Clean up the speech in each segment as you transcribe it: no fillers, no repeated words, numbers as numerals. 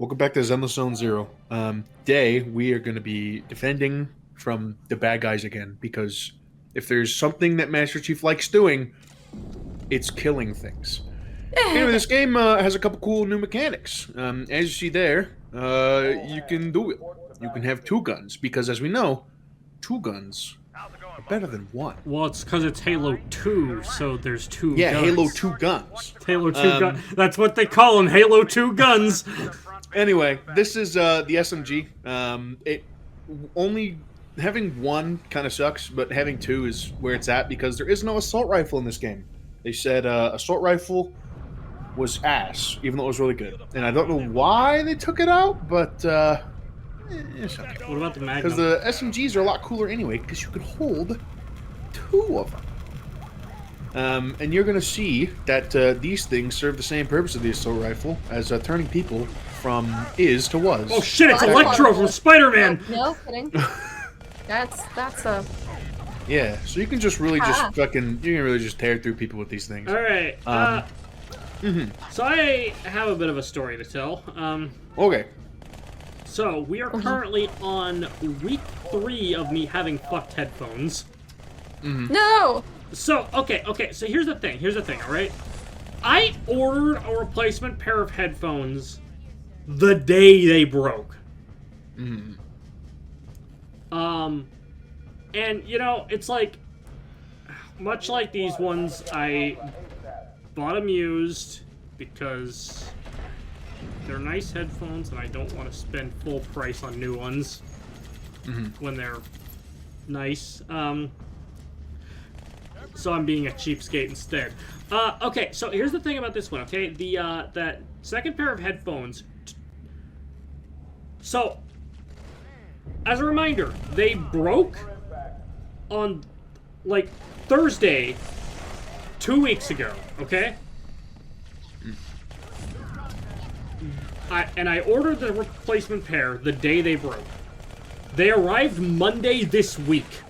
Welcome back to Zenless Zone Zero. Today, we are going to be defending from the bad guys again, because if there's something that Master Chief likes doing, it's killing things. Anyway, this game has a couple cool new mechanics. As you see there, you can do it. You can have two guns, because as we know, two guns are better than one. Well, it's because it's Halo 2, so there's two Yeah, guns. Halo 2 guns. Halo 2 guns. That's what they call them, Halo 2 guns. Anyway, this is the SMG. It only having one kind of sucks, but having two is where it's at because there is no assault rifle in this game. They said assault rifle was ass, even though it was really good. And I don't know why they took it out, but it's okay. What about the Magnum? Because the SMGs are a lot cooler anyway, because you could hold two of them. And you're going to see that these things serve the same purpose of the assault rifle as turning people from is to was. Oh shit, it's Electro from Spider-Man! No kidding. That's a... Yeah, so you can just really just fucking, you can really just tear through people with these things. Alright, so I have a bit of a story to tell. Okay. So, we are currently on week 3 of me having fucked headphones. No! So, okay, so here's the thing, alright? I ordered a replacement pair of headphones the day they broke. And, you know, it's like, much like these ones, I bought them used because they're nice headphones and I don't want to spend full price on new ones when they're nice. So I'm being a cheapskate instead. Okay, so here's the thing about this one, okay? That second pair of headphones. So, as a reminder, they broke on, like, Thursday 2 weeks ago, okay? I ordered the replacement pair the day they broke. They arrived Monday this week.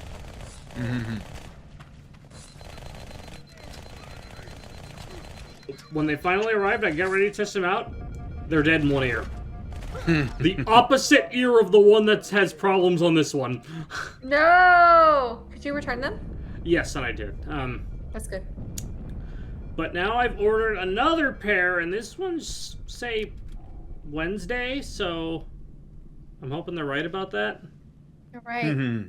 When they finally arrived, I got ready to test them out. They're dead in one ear. The opposite ear of the one that has problems on this one. No! Could you return them? Yes, and I did. That's good. But now I've ordered another pair, and this one's, say, Wednesday, so I'm hoping they're right about that. You're right.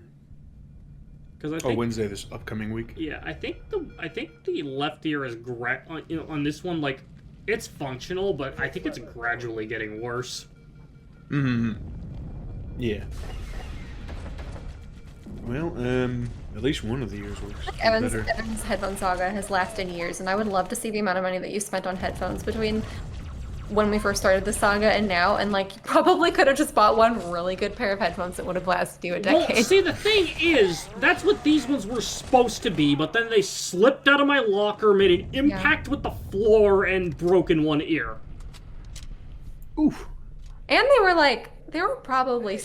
Because I think, Wednesday this upcoming week. yeah, I think the left ear is on this one, like, it's functional, but I think it's gradually getting worse. Yeah. Well, at least one of the years works. Evan's headphone saga has lasted years, and I would love to see the amount of money that you spent on headphones between when we first started the saga and now, and like, you probably could have just bought one really good pair of headphones that would have lasted you a decade. Well, see, the thing is, that's what these ones were supposed to be, but then they slipped out of my locker, made an impact with the floor, and broke in one ear. Oof. And they were probably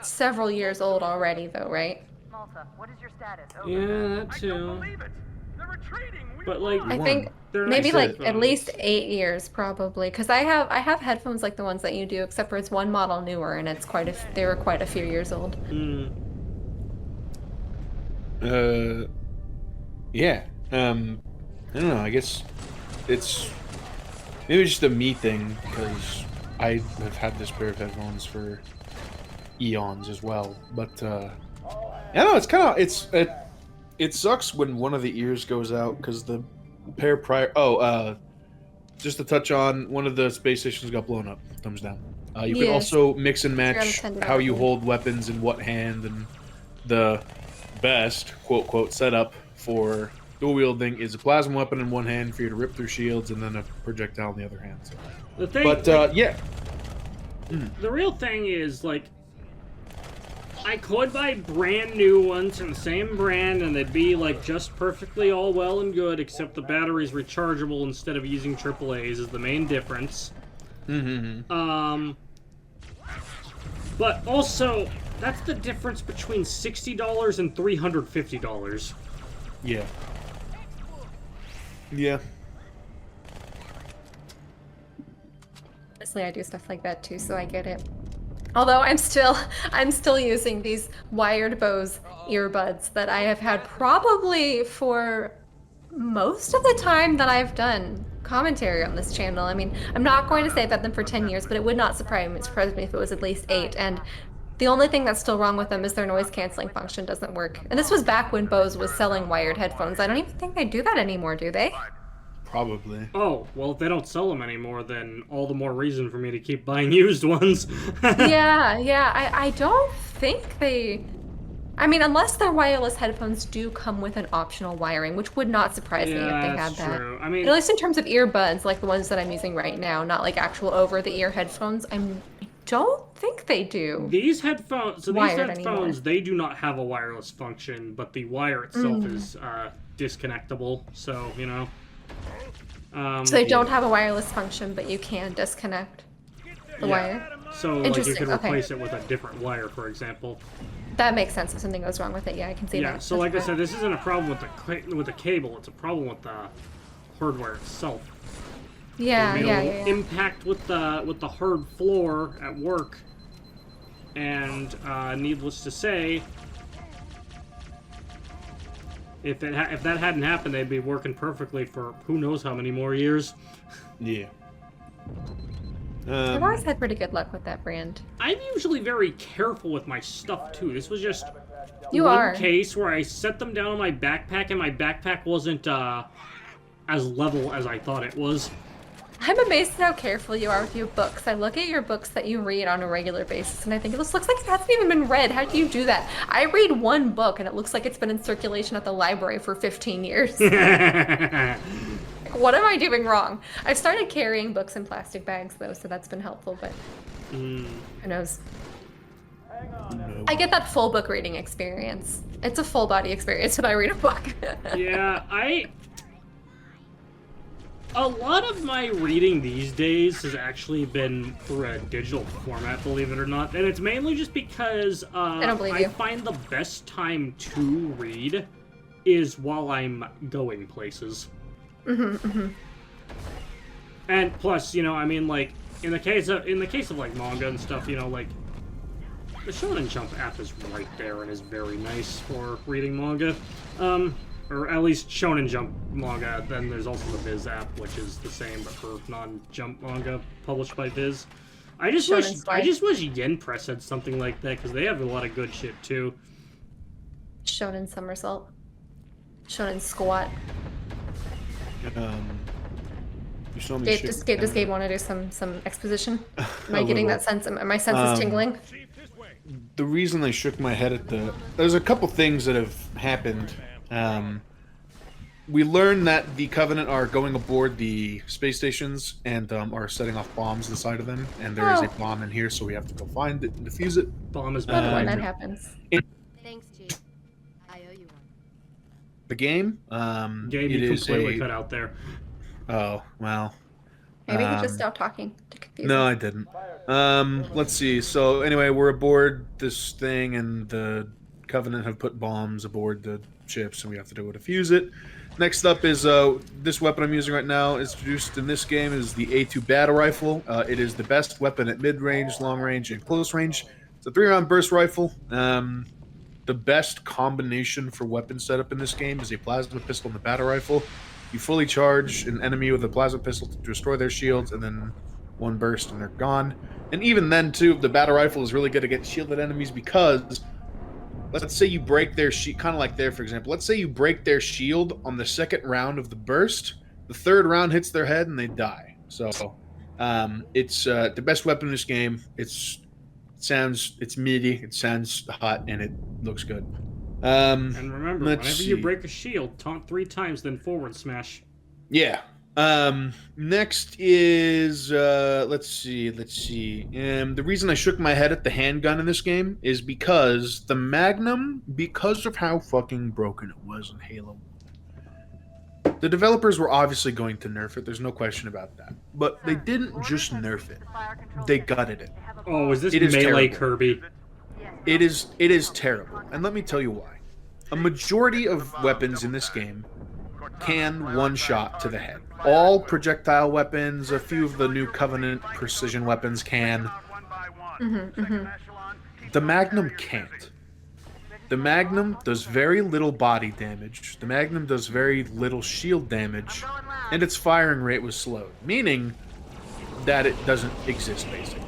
several years old already, though, right? Malta, what is your status? Yeah, that too. I don't believe it. They're retreating. But like, I think they're maybe nice like headphones. at least 8 years, probably, because I have headphones like the ones that you do, except for it's one model newer, and it's they were quite a few years old. Yeah. I don't know. I guess it's maybe just a me thing because I have had this pair of headphones for eons as well. But I don't know. It's kind of it sucks when one of the ears goes out because the pair prior. Just to touch on, one of the space stations got blown up. Thumbs down. You can also mix and match how you hold weapons in what hand, and the best quote quote setup for dual wielding is a plasma weapon in one hand for you to rip through shields, and then a projectile in the other hand. So. The thing, But yeah, the real thing is, like, I could buy brand new ones from the same brand, and they'd be like just perfectly all well and good, except the battery's rechargeable instead of using AAA's is the main difference. But also, that's the difference between $60 and $350. yeah, yeah. Honestly, I do stuff like that too, so I get it. Although I'm still using these wired Bose earbuds that I have had probably for most of the time that I've done commentary on this channel. I mean, I'm not going to say I've had them for 10 years, but it would not surprise me if it was at least 8. And the only thing that's still wrong with them is their noise canceling function doesn't work. And this was back when Bose was selling wired headphones. I don't even think they do that anymore, do they? Probably. Oh, well, if they don't sell them anymore, then all the more reason for me to keep buying used ones. Yeah. I don't think they... I mean, unless their wireless headphones do come with an optional wiring, which would not surprise me if they had that's that. true. I mean, At least in terms of earbuds, like the ones that I'm using right now, not like actual over-the-ear headphones, I don't think they do. these headphones, Wired anymore. they do not have a wireless function, but the wire itself is disconnectable. So, you know. So they don't have a wireless function, but you can disconnect the wire. So, like, you Interesting, can okay. replace it with a different wire, for example. That makes sense if something goes wrong with it. Yeah, I can see that. Yeah, so like I said, this isn't a problem with the cable. It's a problem with the hardware itself. Yeah. Impact with the hard floor at work, and needless to say, if that hadn't happened, they'd be working perfectly for who knows how many more years. Yeah. I've always had pretty good luck with that brand. I'm usually very careful with my stuff too. This was just One case where I set them down on my backpack, and my backpack wasn't as level as I thought it was. I'm amazed at how careful you are with your books. I look at your books that you read on a regular basis, and I think this looks like it hasn't even been read. How do you do that? I read one book, and it looks like it's been in circulation at the library for 15 years. What am I doing wrong? I've started carrying books in plastic bags, though, so that's been helpful, but who knows? I get that full book reading experience. It's a full body experience when I read a book. Yeah, a lot of my reading these days has actually been through a digital format, believe it or not. And it's mainly just because I don't believe you. I find the best time to read is while I'm going places. And plus, you know, I mean, like, in the case of like manga and stuff, you know, like, the Shonen Jump app is right there and is very nice for reading manga. Or at least Shonen Jump manga. Then there's also the Viz app, which is the same but for non-Jump manga published by Viz. I just wish Yen Press had something like that, because they have a lot of good shit too. Shonen Somersault. Shonen Squat. You saw me Dave, shit. does Gabe want to do some exposition? Am I getting that sense? Am my senses tingling? The reason I shook my head at there's a couple things that have happened. We learned that the Covenant are going aboard the space stations and are setting off bombs inside of them, and there is a bomb in here, so we have to go find it and defuse it. Bomb is Love it when bad. that happens. Thanks, Chief. I owe you one. The game, Gabe, it you is completely cut out there. Oh, well. Maybe he just stopped talking to confuse No, us. I didn't. Let's see. So anyway, we're aboard this thing, and the Covenant have put bombs aboard the ships, and we have to do it to defuse it. Next up is this weapon I'm using right now, is introduced in this game, is the A2 battle rifle. It is the best weapon at mid-range, long-range, and close range. It's a 3-round burst rifle. The best combination for weapon setup in this game is a plasma pistol and the battle rifle. You fully charge an enemy with a plasma pistol to destroy their shields, and then one burst and they're gone. And even then, too, the battle rifle is really good against shielded enemies because, let's say you break their shield, kind of like there, for example. Let's say you break their shield on the second round of the burst. The third round hits their head and they die. So, it's the best weapon in this game. It's meaty, it sounds hot, and it looks good. And remember, whenever you see. break a shield, taunt 3 times, then forward smash. Yeah. Next is let's see. The reason I shook my head at the handgun in this game is because the Magnum, because of how fucking broken it was in Halo 1. The developers were obviously going to nerf it, there's no question about that. But they didn't just nerf it. They gutted it. Oh, is this It is Melee terrible. Kirby? It is terrible. And let me tell you why. A majority of weapons in this game can one-shot to the head. All projectile weapons, a few of the new Covenant precision weapons can. The Magnum can't. The Magnum does very little body damage. The Magnum does very little shield damage, and its firing rate was slowed, meaning that it doesn't exist, basically.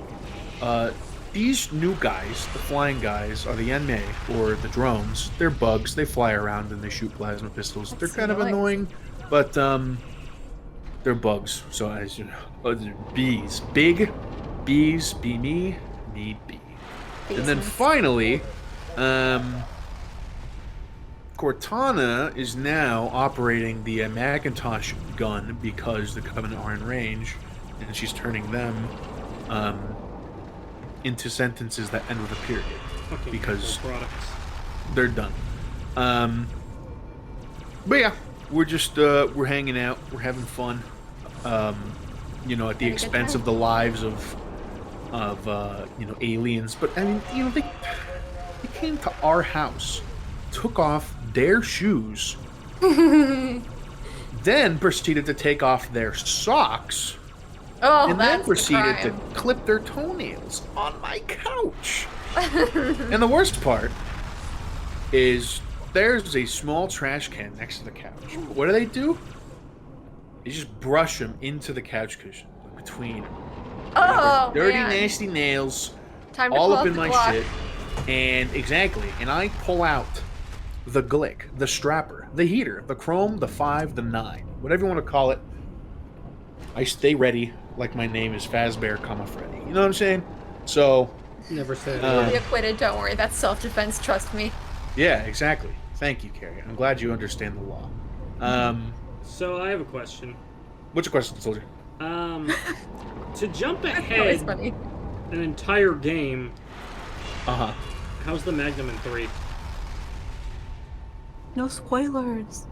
These new guys, the flying guys, are the Enmei, or the drones. They're bugs. They fly around and they shoot plasma pistols. They're kind of annoying, but they're bugs. So as you know, bees, big bees, be me bee. And then finally, Cortana is now operating the Macintosh gun because the Covenant are in range, and she's turning them into sentences that end with a period because they're done. But yeah, we're just we're hanging out, we're having fun. You know, at the expense of the lives of you know, aliens. But I mean, you know, they came to our house, took off their shoes, then proceeded to take off their socks, and then proceeded to clip their toenails on my couch. And the worst part is there's a small trash can next to the couch. What do? They just brush them into the couch cushion, between them. Oh, dirty, man. nasty nails, Time to all pull up out in the my Glock. shit. And exactly, and I pull out the glick, the strapper, the heater, the chrome, the 5, the 9, whatever you want to call it. I stay ready, like my name is Fazbear, Freddy. You know what I'm saying? So, Never said You'll be acquitted, don't worry. That's self-defense, trust me. yeah, exactly. Thank you, Carrie. I'm glad you understand the law. So I have a question. What's your question, soldier? To jump Always ahead funny. an entire game, Uh-huh. how's the Magnum in 3? No spoilers.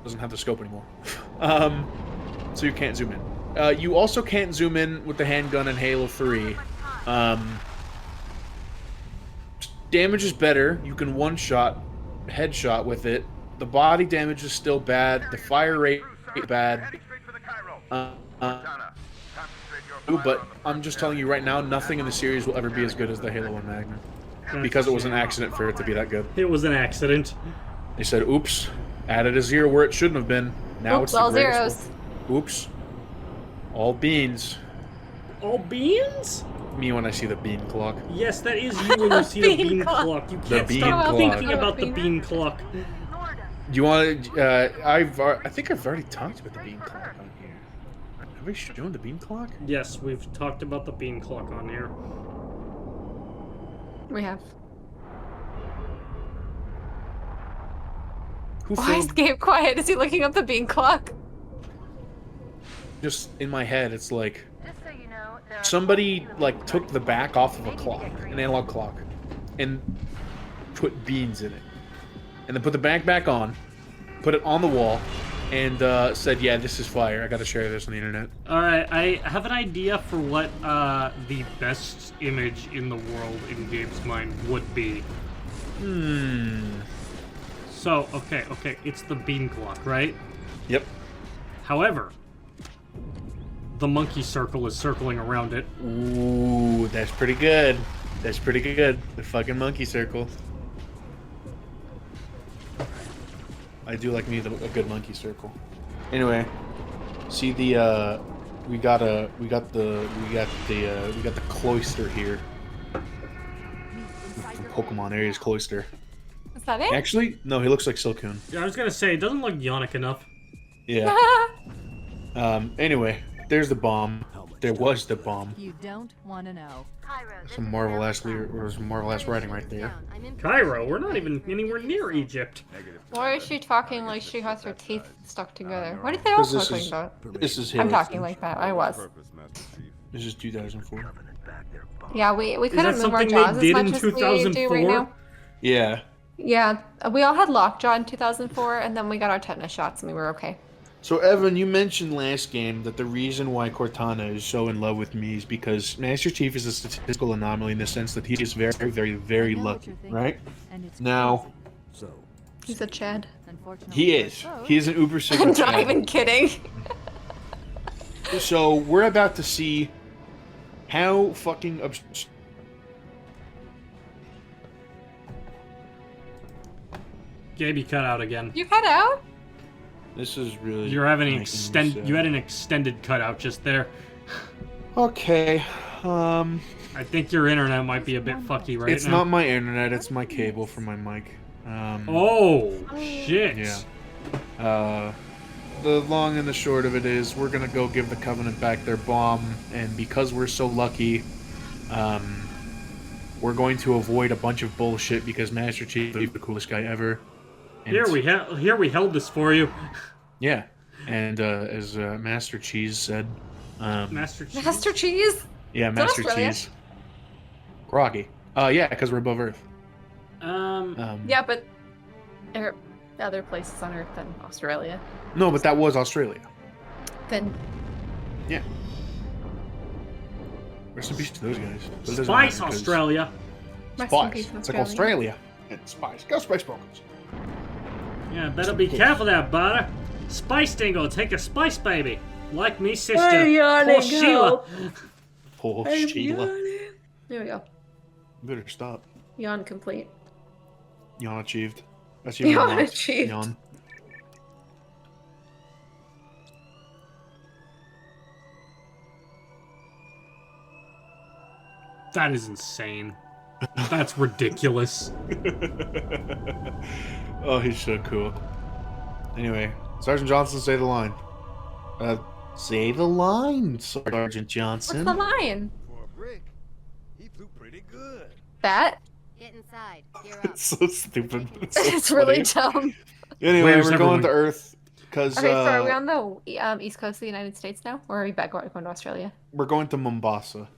Doesn't have the scope anymore. So you can't zoom in. You also can't zoom in with the handgun in Halo 3. Damage is better. You can one-shot, headshot with it. The body damage is still bad. The fire rate is bad. But I'm just telling you right now, nothing in the series will ever be as good as the Halo 1 Magnum. Because it was an accident for it to be that good. It was an accident. They said, oops, added a 0 where it shouldn't have been. Now Oops, it's the all greatest zeros. one. Oops. All beans. All beans? Me when I see the bean clock. Yes, that is you when you see the Bean bean clock. clock. You The can't bean stop clock. thinking about the bean clock. Do you want to? I think I've already talked about the bean clock on here. Have we shown the bean clock? Yes, we've talked about the bean clock on here. We have. Who Why is filmed? Gabe quiet? Is he looking up the bean clock? Just in my head, it's like Just so you know, there are somebody like took the back off of a clock, an analog clock, and put beans in it, and then put the back on, put it on the wall, and said, "Yeah, this is fire. I got to share this on the internet." Alright, I have an idea for what the best image in the world in Gabe's mind would be. So, okay, it's the bean clock, right? Yep. However, the monkey circle is circling around it. Ooh, that's pretty good. That's pretty good. The fucking monkey circle. I do like me a good monkey circle. Anyway, see the we got the cloister here. From Pokemon Area's cloister. Is that it? Actually, no, he looks like Silcoon. Yeah, I was gonna say, it doesn't look Yonic enough. Yeah. Anyway, there's the bomb. There was the bomb. You don't want to know. Cairo, this Some is marvelous, Alexandria. or some marvelous writing right there. I'm in Cairo, we're not even anywhere near Egypt. Why is she talking like she has her teeth stuck together? What are they all Because talking about? this is I'm Halo talking 3. like that. I was. This is 2004. Yeah, we couldn't that move our something they jaws as did much in as we do 2004? right now. Yeah. Yeah, we all had lockjaw in 2004, and then we got our tetanus shots, and we were okay. So, Evan, you mentioned last game that the reason why Cortana is so in love with me is because Master Chief is a statistical anomaly in the sense that he is very, very, very I know what lucky, you're thinking, right? and it's Now, crazy. So, He's a Chad. Unfortunately, He I is. suppose. He is an uber super I'm not Chad. even kidding. So we're about to see how fucking Gabe, you cut out again. You cut out? this is really. You're having making me sad. you had an extended cutout just there. Okay. I think your internet might be a bit fucky right It's now. not my internet. It's my cable for my mic. Oh shit! Yeah. The long and the short of it is, we're gonna go give the Covenant back their bomb, and because we're so lucky, we're going to avoid a bunch of bullshit because Master Chief is the coolest guy ever. And Here we held this for you, Yeah, and as Master Cheese said, Master Chief. Master Cheese? yeah, that Master Australia? Cheese. Groggy. Yeah, because we're above Earth. Yeah, but there are other places on Earth than Australia. No, but that was Australia. Then Yeah. Rest in peace to those guys. But it doesn't Spice matter because- Australia. rest in Spice. peace, It's like Australia. And Spice. Go Spice Brokers. Yeah, better be careful there, butter. Spice Dingo, take a spice baby. Like me, sister. I'm yawning, Poor Sheila. Poor Sheila. There we go. You better stop. Yawn complete. Yawn achieved. That's your Yawn loss. achieved. Yawn. That is insane. That's ridiculous. Oh, he's so cool. Anyway, Sergeant Johnson, say the line. Say the line, Sergeant Johnson. What's the line? for a brick, he flew pretty good. That? Get inside. Gear up. It's so stupid. But it's so It's really funny. dumb. Anyway, Where's we're everyone? going to Earth because Okay, so are we on the east coast of the United States now? Or are we back going to Australia? we're going to Mombasa.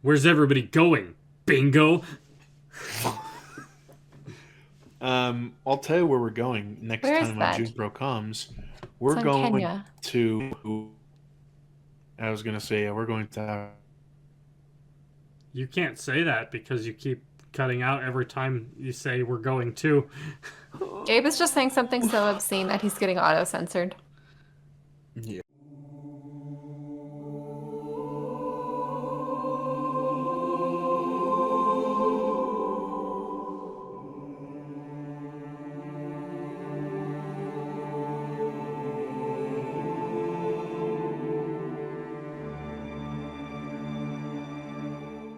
Where's everybody going? Bingo. I'll tell you where we're going next Where is time that? when Junebro comes. We're It's in going Kenya. to. I was gonna say, yeah, we're going to. You can't say that because you keep cutting out every time you say we're going to. Gabe is just saying something so obscene that he's getting auto-censored. Yeah.